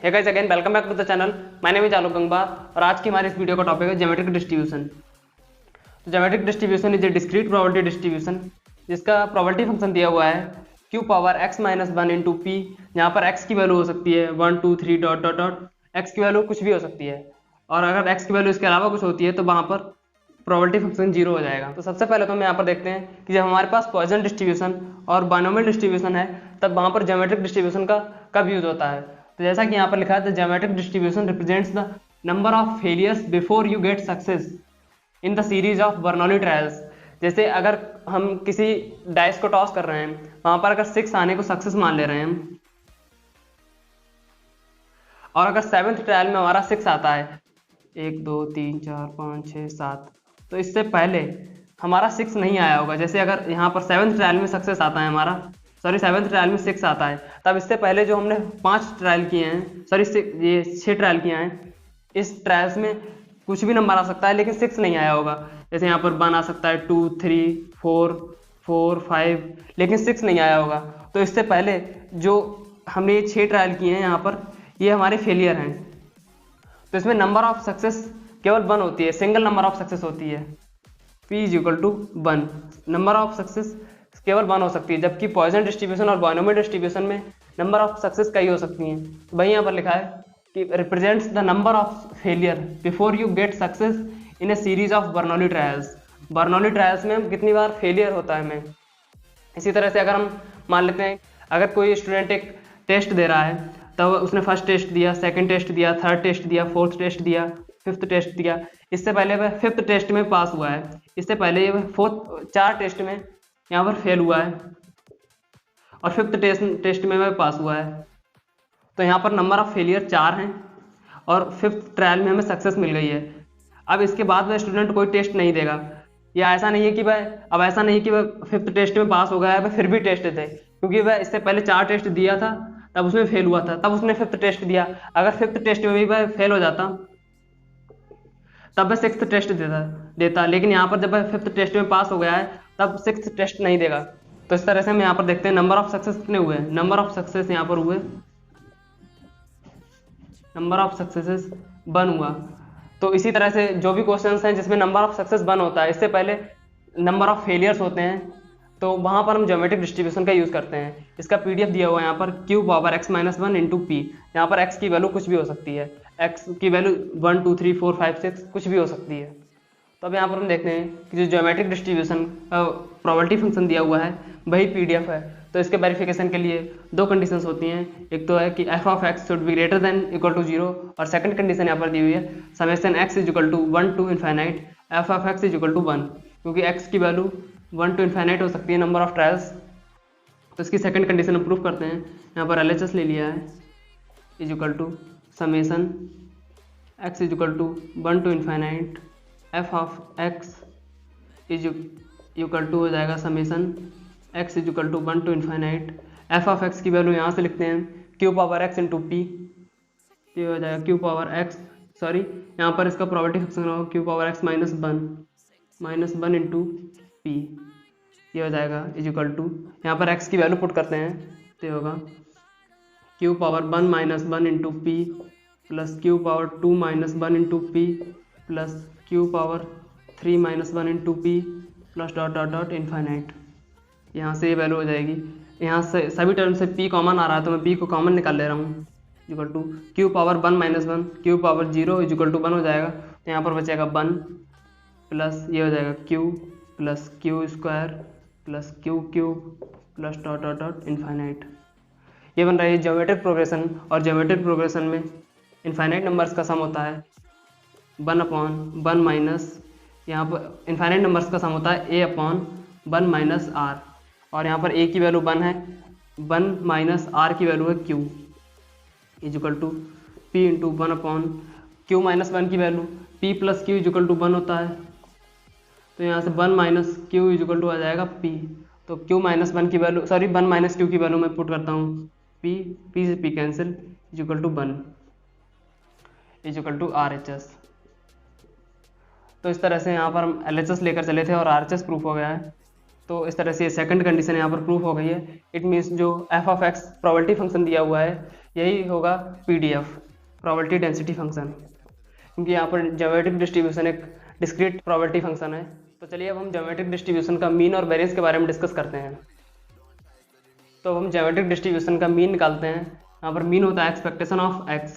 Hey guys again welcome back to the channel. My name is Alok Gangwar और आज की हमारी इस वीडियो का टॉपिक है ज्योमेट्रिक डिस्ट्रीब्यूशन। तो geometric distribution is a discrete probability distribution जिसका प्रोबेबिलिटी फंक्शन दिया हुआ है q power x minus one into p, जहाँ पर x की वैल्यू हो सकती है 1 2 3 डॉट डॉट डॉट, x की वैल्यू कुछ भी हो सकती है और अगर x की वैल्यू इसके अलावा कुछ होती है तो वहाँ पर प्रोबेबिलिटी फंक्शन जीरो हो जाएगा। तो सबसे पहले तो हम यहाँ पर देखते हैं कि जब हमारे पास पॉइसन डिस्ट्रीब्यूशन और बाइनोमियल डिस्ट्रीब्यूशन है तब वहाँ पर ज्योमेट्रिक डिस्ट्रीब्यूशन का कब यूज होता है। तो जैसा कि यहाँ पर लिखा है the geometric distribution represents the number of failures before you get success in the series of Bernoulli trials. जैसे अगर हम किसी डाइस को टॉस कर रहे हैं, वहां पर अगर 6 आने को सक्सेस मान ले रहे हैं और अगर 7th ट्रायल में हमारा 6 आता है 1 2 3 4 5 6 7, तो इससे पहले हमारा 6 नहीं आया होगा। जैसे अगर यहाँ पर 7th ट्रायल में सक्सेस आता है हमारा, 7th ट्रायल में 6 आता है, तब इससे पहले जो हमने 5 ट्रायल किए हैं, ये 6 ट्रायल किए हैं, इस ट्रायल्स में कुछ भी नंबर आ सकता है लेकिन 6 नहीं आया होगा। जैसे यहाँ पर 1 आ सकता है, 2 3 4 4 5, लेकिन 6 नहीं आया होगा। तो इससे पहले जो हमने ये 6 ट्रायल किए हैं यहाँ पर, ये हमारे फेलियर हैं। तो इसमें नंबर ऑफ सक्सेस केवल 1 होती है, सिंगल नंबर ऑफ सक्सेस होती है, p is equal to 1। Number of success केवल 1 हो सकती है, जबकि पॉइसन डिस्ट्रीब्यूशन और बाइनोमियल डिस्ट्रीब्यूशन में नंबर ऑफ सक्सेस कई हो सकती हैं। वही यहाँ पर लिखा है कि represents the number of failure before you get success in A series of Bernoulli trials. Bernoulli trials में कितनी बार फेलियर होता है हमें। इसी तरह से अगर हम मान लेते हैं, अगर कोई स्टूडेंट एक टेस्ट दे रहा है, तब उसने फर्स्ट टेस्ट दिया, सेकंड टेस्ट दिया, थर्ड टेस्ट दिया, फोर्थ टेस्ट दिया, फिफ्थ टेस्ट दिया, इससे पहले वह 5th टेस्ट में पास हुआ है, इससे पहले वह 4 टेस्ट में यहाँ पर फेल हुआ है और 5th टेस्ट में वह पास हुआ है। तो यहाँ पर नंबर ऑफ फेलियर 4 हैं और 5th ट्रायल में हमें सक्सेस मिल गई है। अब इसके बाद वह स्टूडेंट कोई टेस्ट नहीं देगा, या ऐसा नहीं है कि वह 5th टेस्ट में पास हो गया है, वह फिर भी टेस्ट दे, क्योंकि वह इससे पहले 4 टेस्ट दिया था, तब उसमें फेल हुआ था, तब उसने 5th टेस्ट दिया। अगर 5th टेस्ट में भी वह फेल हो जाता तब वह 6th टेस्ट देता, लेकिन यहाँ पर जब वह 5th टेस्ट में पास हो गया है तब 6th टेस्ट नहीं देगा। तो इस तरह से हम यहाँ पर देखते हैं नंबर ऑफ सक्सेस कितने हुए हैं। नंबर ऑफ सक्सेस यहाँ पर हुए, नंबर ऑफ सक्सेसेस 1 हुआ। तो इसी तरह से जो भी क्वेश्चंस हैं जिसमें नंबर ऑफ सक्सेस 1 होता है, इससे पहले नंबर ऑफ फेलियर्स होते हैं, तो वहाँ पर हम ज्योमेट्रिक डिस्ट्रीब्यूशन का यूज़ करते हैं। इसका पीडीएफ दिया हुआ है यहाँ पर, q power x minus 1 into p. यहाँ पर x की वैल्यू कुछ भी हो सकती है, x की वैल्यू 1 2 3 4 5 6 कुछ भी हो सकती है। तो अब यहाँ पर हम देखते हैं कि जो ज्योमेट्रिक डिस्ट्रीब्यूशन का प्रोबेबिलिटी फंक्शन दिया हुआ है वही पीडीएफ है। तो इसके वेरिफिकेशन के लिए 2 कंडीशंस होती हैं। एक तो है कि f of x should be greater than equal to 0, और सेकंड कंडीशन यहाँ पर दी हुई है summation x is equal to 1 to infinite f of x is equal to 1, क्योंकि x की वैल्यू 1 टू इनफाइनाइट हो सकती है नंबर ऑफ ट्रायल्स। तो इसकी सेकंड कंडीशन हम प्रूफ करते हैं। यहाँ पर LHS ले लिया है, is equal to summation x is equal to 1 to infinite f of x is equal to हो जाएगा summation x is equal to 1 to infinite f of x की वैल्यू यहाँ से लिखते हैं q power x into p, ये हो जाएगा q पावर x, सॉरी यहाँ पर इसका प्रोबेबिलिटी फंक्शन होगा q power x minus 1 into p, ये हो जाएगा इज इक्वल टू, यहाँ पर x की वैल्यू पुट करते हैं तो ये होगा q power 1 minus 1 into p plus q power 2 minus 1 into p plus q power 3 minus 1 into p plus dot dot dot infinite. यहाँ से ये वैल्यू हो जाएगी, यहाँ से सभी टर्म से p कॉमन आ रहा है तो मैं p को कॉमन निकाल ले रहा हूँ, equal to q power 1 minus 1, q power 0 is equal to 1 हो जाएगा। तो यहाँ पर बचेगा 1 प्लस ये हो जाएगा q plus q square plus q cube plus dot dot dot infinite. ये बन रहा है ज्योमेट्रिक प्रोग्रेशन, और ज्योमेट्रिक प्रोग्रेशन में इनफाइनाइट नंबर्स का सम होता है 1/1 माइनस, यहाँ पर इनफाइनाइट नंबर्स का सम होता है a/1 माइनस r, और यहाँ पर a की वैल्यू 1 है, 1 माइनस r की वैल्यू है q, is equal to p into 1/q minus 1 की value p plus q is equal to 1 होता है। तो यहाँ से 1 minus q is equal to आ जाएगा p, तो q माइनस 1 की वैल्यू, सॉरी 1 माइनस q की वैल्यू मैं पुट करता हूँ p से p cancel, is equal to 1 is equal to RHS। तो इस तरह से यहाँ पर हम LHS लेकर चले थे और RHS प्रूफ हो गया है। तो इस तरह से सेकंड कंडीशन यहाँ पर प्रूफ हो गई है। इट मीन्स जो f of x probability function दिया हुआ है यही होगा PDF, प्रोबेबिलिटी डेंसिटी फंक्शन, क्योंकि यहाँ पर ज्योमेट्रिक डिस्ट्रीब्यूशन एक डिस्क्रीट प्रोबेबिलिटी फंक्शन है। तो चलिए अब हम ज्योमेट्रिक डिस्ट्रीब्यूशन का मीन और वेरिएंस के बारे में डिस्कस करते हैं। तो हम ज्योमेट्रिक डिस्ट्रीब्यूशन का मीन निकालते हैं। यहाँ पर मीन होता है एक्सपेक्टेशन ऑफ x,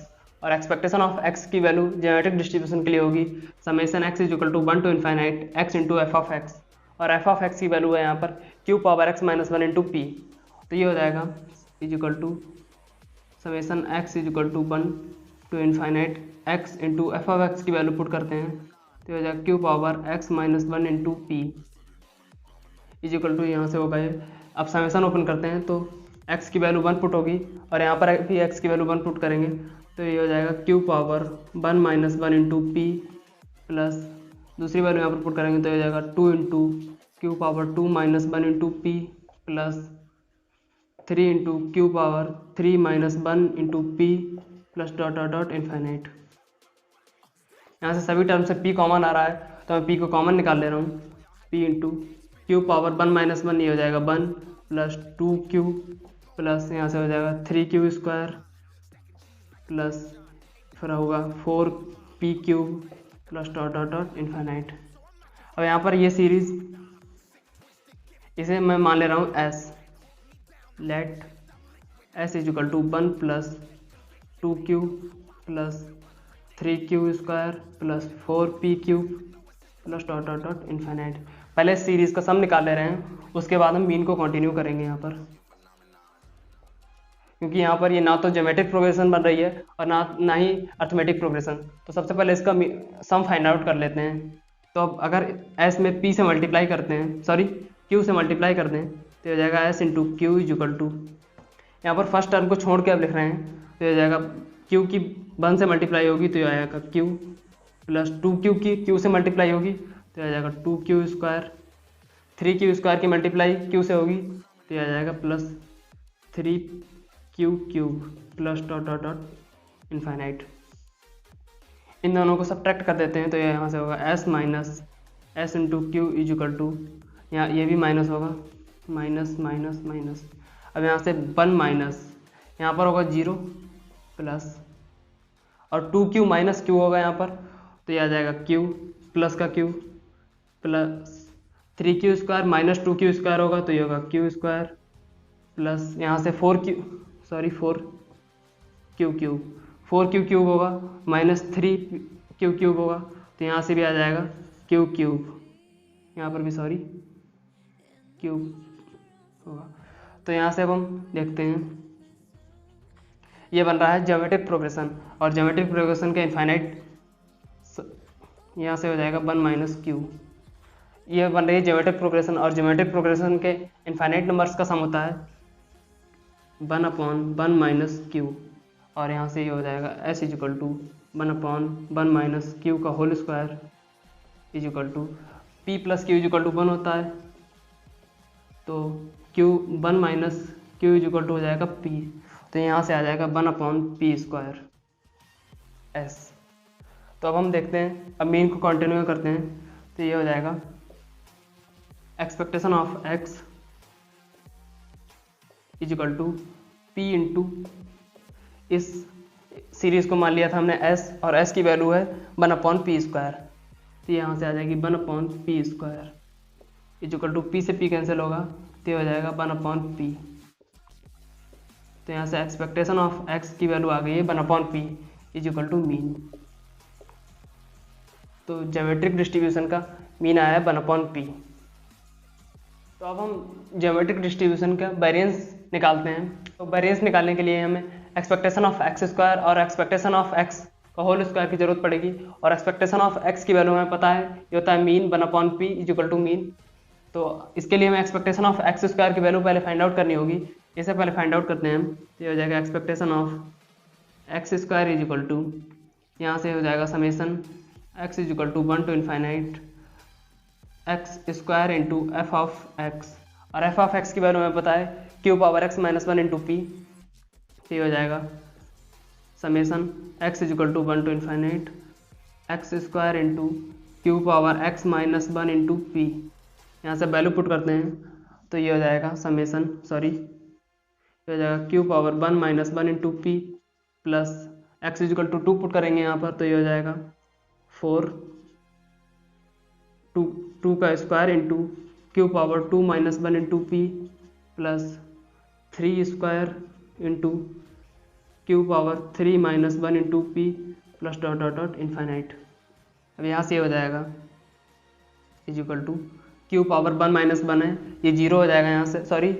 और एक्सपेक्टेशन ऑफ x की वैल्यू ज्योमेट्रिक डिस्ट्रीब्यूशन के लिए होगी summation x equal to 1 to infinite x into f of x, और एफ ऑफ एक्स की वैल्यू है यहाँ पर q power x minus 1 into p. तो ये हो जाएगा equal to summation x equal to 1 to infinite x into f of x की वैल्यू पुट करते हैं तो ये हो जाएगा q power x minus 1 into p equal to, यहाँ से होगा ये। अब समेशन ओपन करते हैं तो x की वैल्यू 1 पुट होगी और यहाँ पर भी x की वैल्यू 1 पुट करेंगे तो ये हो जाएगा q power 1 minus 1 into p plus दूसरी वैल्यू यहाँ पर पुट करेंगे तो ये हो जाएगा 2 into q power 2 minus 1 into p plus 3 into q power 3 minus 1 into p plus dot dot dot infinite. यहाँ से सभी टर्म से p कॉमन आ रहा है तो मैं p को कॉमन निकाल ले रहा हूँ। p into q power 1 minus 1 ये हो जाएगा 1 प्लस 2q प्लस यहाँ से हो जाएगा 3q स्क्वायर प्लस फिर होगा 4p cube plus dot dot dot infinite. अब यहाँ पर ये सीरीज इसे मैं मान ले रहा हूँ s, let s equal to 1 plus 2q plus 3q square plus 4p cube plus dot dot dot infinite. पहले सीरीज का सम निकाल ले रहे हैं, उसके बाद हम मीन को कंटिन्यू करेंगे यहाँ पर, क्योंकि यहाँ पर ये ना तो ज्योमेट्रिक प्रोग्रेशन बन रही है और ना ही अर्थमेटिक प्रोग्रेशन। तो सबसे पहले इसका सम फाइंड आउट कर लेते हैं। तो अब अगर s में p से मल्टीप्लाई करते हैं, सॉरी q से मल्टीप्लाई करते हैं तो हो जाएगा s into q equal to, यहाँ पर फर्स्ट टर्म को छोड़ के अब लिख रहे हैं तो हो जाएगा q की 1 से मल्टीप्लाई होगी तो ये आएगा q प्लस 2q की q से मल्टीप्लाई होगी तो आ जाएगा 2q स्क्वायर, 3q स्क्वायर की मल्टीप्लाई q से होगी तो आ जाएगा plus 3q cube plus dot dot dot infinite. इन दोनों को सब्ट्रैक्ट कर देते हैं तो ये यहाँ से होगा s minus s into q equal to, यहाँ ये भी माइनस होगा, माइनस माइनस माइनस। अब यहाँ से 1 माइनस यहाँ पर होगा 0 प्लस और 2q माइनस q होगा यहाँ पर तो ये आ जाएगा q प्लस का q plus 3q square minus 2q square होगा तो ये होगा q स्क्वायर प्लस यहाँ से 4q क्यूब होगा माइनस 3q क्यूब होगा तो यहाँ से भी आ जाएगा q क्यूब, यहाँ पर भी सॉरी क्यूब होगा। तो यहाँ से अब हम देखते हैं ये बन रहा है ज्योमेट्रिक प्रोग्रेशन, और ज्योमेट्रिक प्रोग्रेशन का इनफाइनाइट यहाँ से हो जाएगा 1 माइनस क्यू। ये बन रही है ज्योमेट्रिक प्रोग्रेशन, और ज्योमेट्रिक प्रोग्रेशन के इनफाइनाइट नंबर्स का सम होता है 1 अपॉन 1 माइनस क्यू, और यहाँ से ये हो जाएगा s equal to 1 upon 1 minus q का whole square equal to p plus q equal to 1 होता है तो q 1 minus q equal to हो जाएगा p, तो यहाँ से आ जाएगा 1 अपॉन पी स्क्वायर s। तो अब हम देखते हैं, अब मीन को कंटिन्यू करते हैं तो ये हो जाएगा expectation of x equal to p into, इस सीरीज को मान लिया था हमने s और s की वैल्यू है 1 अपॉन पी स्क्वायर, तो यहाँ से आ जाएगी 1 upon p square equal to p से p कैंसिल होगा तो ये हो जाएगा 1 अपॉन p। तो यहाँ से एक्सपेक्टेशन ऑफ x की वैल्यू आ गई है 1 upon p equal to mean. तो ज्योमेट्रिक डिस्ट्रीब्यूशन का मीन आया है 1 अपॉन p। तो अब हम ज्योमेट्रिक डिस्ट्रीब्यूशन का वेरिएंस निकालते हैं। तो वेरिएंस निकालने के लिए हमें एक्सपेक्टेशन ऑफ एक्स स्क्वायर और एक्सपेक्टेशन ऑफ एक्स का होल स्क्वायर की जरूरत पड़ेगी, और एक्सपेक्टेशन ऑफ एक्स की वैल्यू हमें पता है ये होता है mean 1 upon p equal to mean. तो इसके लिए हमें एक्सपेक्टेशन ऑफ एक्स स्क्वायर की वैल्यू पहले फाइंड आउट करनी होगी, इसे पहले फाइंड आउट करते हैं हम। तो ये हो जाएगा expectation of x square equal to, यहाँ से हो जाएगा summation x equal to 1 to infinite x square into f of x, और एफ ऑफ एक्स की वैल्यू हमें पता है q power x minus 1 into p. ये हो जाएगा summation x equal to 1 to infinite x square into q power x minus 1 into p. यहाँ से वैल्यू पुट करते हैं तो ये हो जाएगा समेसन, सॉरी तो हो जाएगा q power 1 minus 1 into p plus x equal to 2 put करेंगे यहाँ पर, तो ये हो जाएगा 4 टू का square into q power 2 minus 1 into p plus 3 square into q power 3 minus 1 into p plus dot dot dot infinite. अब यहाँ से हो जाएगा is equal to q power 1 minus 1 है, ये 0 हो जाएगा यहाँ से, सॉरी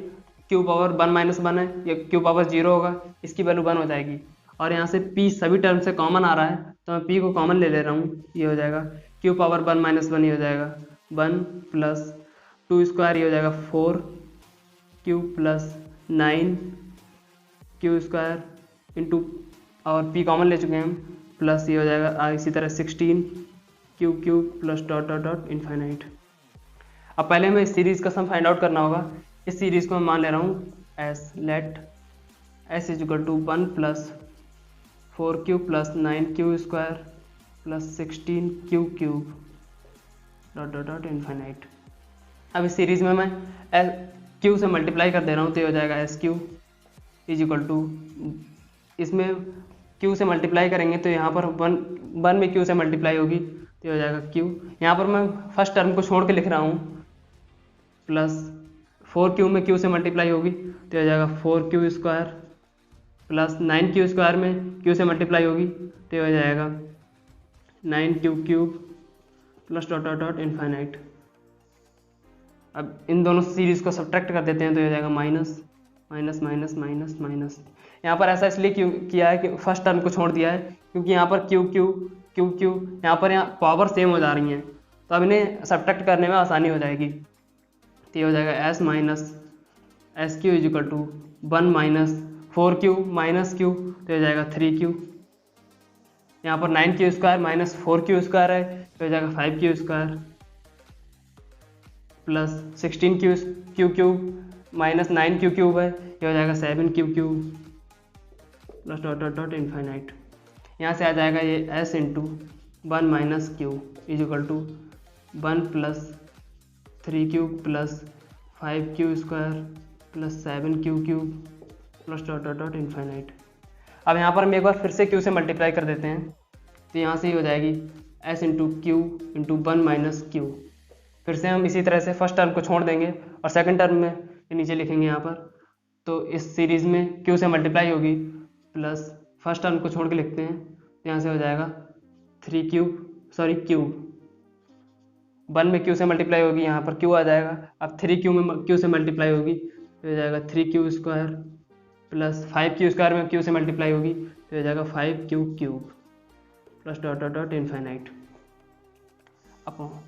क्यू पावर 1 माइनस 1 है, ये क्यू पावर 0 होगा, इसकी वैल्यू 1 हो जाएगी। और यहाँ से p सभी टर्म से कॉमन आ रहा है, तो मैं p को कॉमन ले रहा हूँ, ये हो जाएगा क्यू पावर 1 माइनस 1, ये हो जाएगा 1 प्लस 2 स्क्वायर, ये हो जाएगा 4 q plus 9 q square into, और p कॉमन ले चुके हैं हम, प्लस ये हो जाएगा इसी तरह 16 q cube plus dot dot dot infinite. अब पहले हमें इस सीरीज़ का सम फाइंड आउट करना होगा। इस सीरीज़ को मैं मान ले रहा हूँ s, let s is equal to 1 plus 4 q plus 9 q square plus 16 q cube dot dot dot infinite. अब इस सीरीज़ में मैं क्यू से मल्टीप्लाई कर दे रहा हूँ, तो ये हो जाएगा s q is equal to, इसमें क्यू से मल्टीप्लाई करेंगे तो यहाँ पर वन में क्यू से मल्टीप्लाई होगी, तो हो जाएगा क्यू, यहाँ पर मैं फर्स्ट टर्म को छोड़ के लिख रहा हूँ, प्लस 4 क्यू में क्यू से मल्टीप्लाई होगी, तो हो जाएगा 4 q square plus 9 q square में क्यू से मल्टीप्लाई होगी, तो हो जाएगा 9 q cube plus dot dot dot infinite. अब इन दोनों सीरीज़ को सब्ट्रैक्ट कर देते हैं, तो हो जाएगा minus minus minus minus minus. यहाँ पर ऐसा इसलिए क्यों किया है कि फर्स्ट टर्म को छोड़ दिया है, क्योंकि यहाँ पर क्यू क्यू क्यू क्यू यहाँ पर पावर सेम हो जा रही हैं, तो अब इन्हें सब्ट्रैक्ट करने में आसानी हो जाएगी। तो ये हो जाएगा s minus s q is equal to 1 minus 4 q minus q, तो हो जाएगा 3 क्यू, यहाँ पर 9 q square minus 4 q square है, तो हो जाएगा 5 q square plus 16 q cube minus 9 q cube है, ये हो जाएगा 7 q cube plus dot dot dot infinite. यहाँ से आ जाएगा ये s into 1 minus q is equal to 1 plus 3 cube plus 5 q square plus 7 q cube plus dot dot dot infinite. अब यहाँ पर हम एक बार फिर से क्यू से मल्टीप्लाई कर देते हैं, तो यहाँ से ही हो जाएगी S into Q into 1 minus Q. फिर से हम इसी तरह से फर्स्ट टर्म को छोड़ देंगे और सेकंड टर्म में नीचे लिखेंगे यहाँ पर, तो इस सीरीज़ में क्यू से मल्टीप्लाई होगी प्लस फर्स्ट टर्म को छोड़ के लिखते हैं, तो यहाँ से हो जाएगा 3 क्यूब, सॉरी क्यूब 1 में क्यू से मल्टीप्लाई होगी, यहाँ पर क्यू आ जाएगा। अब 3 क्यू में क्यू से मल्टीप्लाई होगी, तो हो जाएगा 3 Q square plus 5 q square में क्यू से मल्टीप्लाई होगी, तो हो जाएगा 5 Q cube plus dot dot dot infinite. अब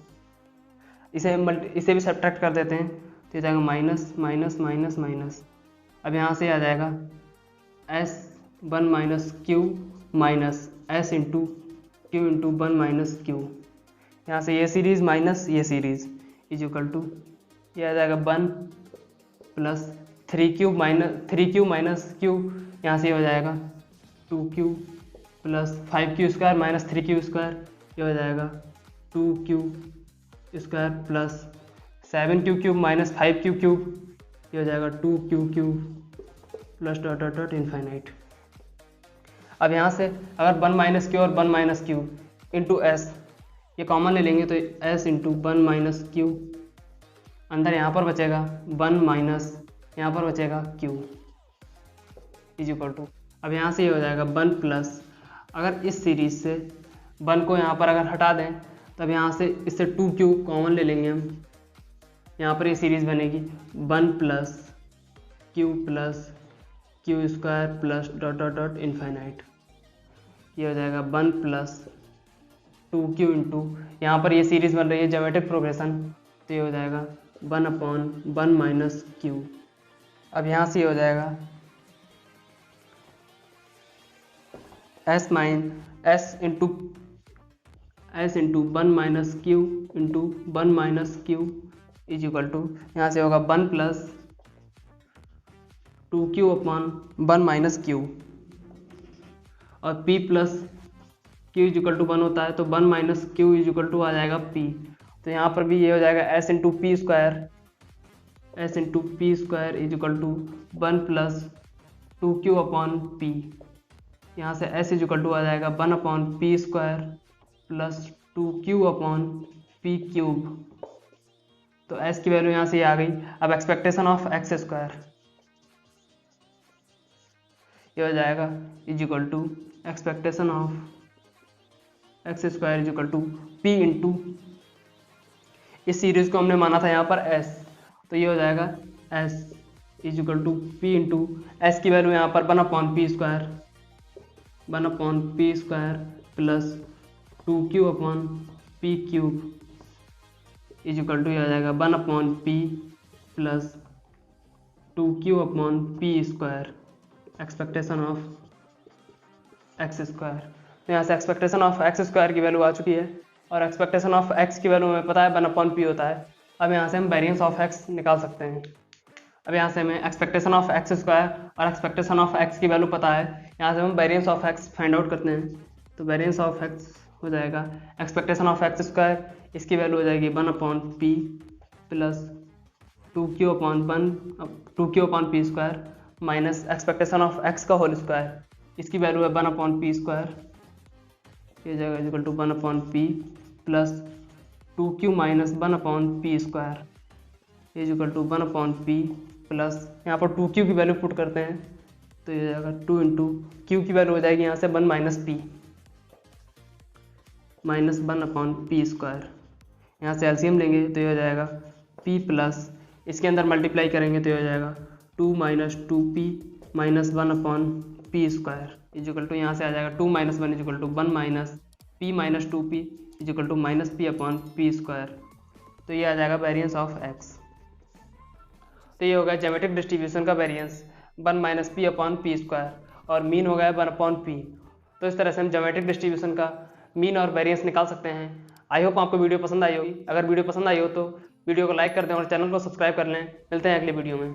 इसे भी सब्ट्रैक्ट कर देते हैं, तो हो जाएगा माइनस माइनस माइनस माइनस। अब यहाँ से आ जाएगा S 1 minus Q minus S into Q into 1 minus Q. यहाँ से ये सीरीज़ माइनस ये सीरीज़ इज इक्वल टू, ये आ जाएगा 1 प्लस 3 क्यू माइनस क्यू, यहाँ से हो जाएगा 2 Q plus 5 q square minus 3 Q square, ये हो जाएगा 2 Q square plus 7 q cube minus 5 Q cube, ये हो जाएगा 2 Q cube plus dot dot dot infinite. अब यहाँ से अगर 1 माइनस क्यू और 1 माइनस क्यू इंटू एस ये कॉमन ले लेंगे, तो एस इंटू 1 माइनस क्यू, अंदर यहाँ पर बचेगा 1 माइनस यहाँ पर बचेगा क्यू इज इक्वल टू, अब यहाँ से ये हो जाएगा 1 प्लस, अगर इस सीरीज से 1 को यहाँ पर अगर हटा दें, तब यहाँ से इससे 2 क्यू कॉमन ले लेंगे हम, यहाँ पर ये सीरीज़ बनेगी 1 plus Q square plus dot dot dot infinite. ये हो जाएगा 1 प्लस 2 क्यू इंटू, यहाँ पर ये सीरीज़ बन रही है ज्योमेट्रिक प्रोग्रेशन, तो ये हो जाएगा 1/1 माइनस क्यू। अब यहाँ से ये हो जाएगा s into 1 minus q into 1 minus q is equal to, यहाँ से होगा 1 प्लस 2 क्यू अपॉन 1 माइनस क्यू, और p plus q is equal to 1 होता है, तो 1 minus q is equal to आ जाएगा p। तो यहाँ पर भी ये हो जाएगा s into p square is equal to 1 plus 2q upon p, यहाँ से s इज इक्वल टू आ जाएगा 1 upon p square plus 2q upon p cube. तो s की वैल्यू यहाँ से आ गई। अब एक्सपेक्टेशन ऑफ एक्स स्क्वायर, ये हो जाएगा is equal to expectation of x square is equal to p into, इस सीरीज को हमने माना था यहाँ पर s, तो ये हो जाएगा s is equal to p into, s की वैल्यू यहाँ पर 1 upon p square, 1 upon p square plus 2q upon p cube is equal to, ये आ जाएगा 1 upon p plus 2q upon p square, expectation of x square. तो यहाँ से expectation of x square की वैल्यू आ चुकी है और एक्सपेक्टेशन ऑफ एक्स की वैल्यू हमें पता है 1 अपॉन पी होता है। अब यहाँ से हम वेरिएंस ऑफ एक्स निकाल सकते हैं। अब यहाँ से हमें एक्सपेक्टेशन ऑफ एक्स स्क्वायर और एक्सपेक्टेशन ऑफ एक्स की वैल्यू पता है, यहाँ से हम variance of x find out करते हैं। तो वेरिएंस ऑफ एक्स हो जाएगा एक्सपेक्टेशन ऑफ एक्स स्क्वायर, इसकी वैल्यू हो जाएगी 1 upon p plus 2q upon p square minus expectation of x का होल स्क्वायर, इसकी वैल्यू है 1 अपॉन पी स्क्वायर, ये जाएगा equal to 1 upon p plus 2q minus 1 upon p square is equal to 1 upon p plus, यहाँ पर 2q की value put करते हैं तो ये जाएगा 2 इंटू क्यू की वैल्यू हो जाएगी यहाँ से 1 minus P minus 1 upon p square, यहाँ से एलसीएम लेंगे तो ये हो जाएगा p प्लस, इसके अंदर मल्टीप्लाई करेंगे तो ये हो जाएगा 2 minus 2p minus 1 upon p square is equal to, यहाँ से आ जाएगा 2 minus 1 is equal to 1 minus p minus 2p is equal to minus p upon p square. तो ये आ जाएगा वेरिएंस ऑफ x। तो ये होगा ज्योमेट्रिक डिस्ट्रीब्यूशन का variance 1 minus P upon p square और मीन हो गया 1 अपॉन पी। तो इस तरह से हम ज्योमेट्रिक डिस्ट्रीब्यूशन का मीन और वेरिएंस निकाल सकते हैं। आई होप आपको वीडियो पसंद आई होगी। अगर वीडियो पसंद आई हो तो वीडियो को लाइक कर दें और चैनल को सब्सक्राइब कर लें। मिलते हैं अगले वीडियो में।